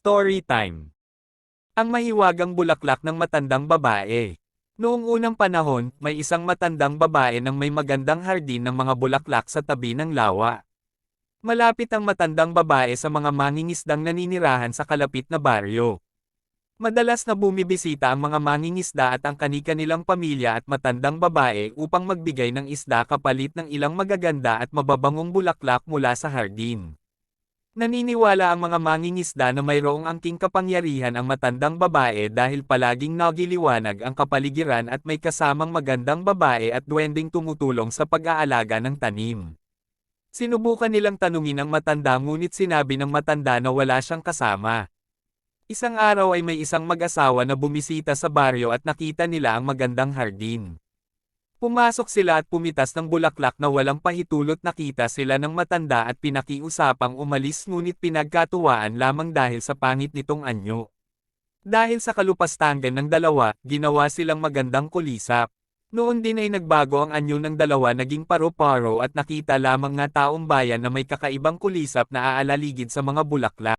Story time. Ang mahiwagang bulaklak ng matandang babae. Noong unang panahon, may isang matandang babae nang may magandang hardin ng mga bulaklak sa tabi ng lawa. Malapit ang matandang babae sa mga mangingisdang naninirahan sa kalapit na baryo. Madalas na bumibisita ang mga mangingisda at ang kani-kanilang pamilya at matandang babae upang magbigay ng isda kapalit ng ilang magaganda at mababangong bulaklak mula sa hardin. Naniniwala ang mga mangingisda na mayroong angking kapangyarihan ang matandang babae dahil palaging nagiliwanag ang kapaligiran at may kasamang magandang babae at duwending tumutulong sa pag-aalaga ng tanim. Sinubukan nilang tanungin ang matanda ngunit sinabi ng matanda na wala siyang kasama. Isang araw ay may isang mag-asawa na bumisita sa baryo at nakita nila ang magandang hardin. Pumasok sila at pumitas ng bulaklak na walang pahitulot, nakita sila ng matanda at pinakiusapang umalis ngunit pinagkatuwaan lamang dahil sa pangit nitong anyo. Dahil sa kalupastangan ng dalawa, ginawa silang magandang kulisap. Noon din ay nagbago ang anyo ng dalawa, naging paro-paro at nakita lamang nga taong bayan na may kakaibang kulisap na aalaligid sa mga bulaklak.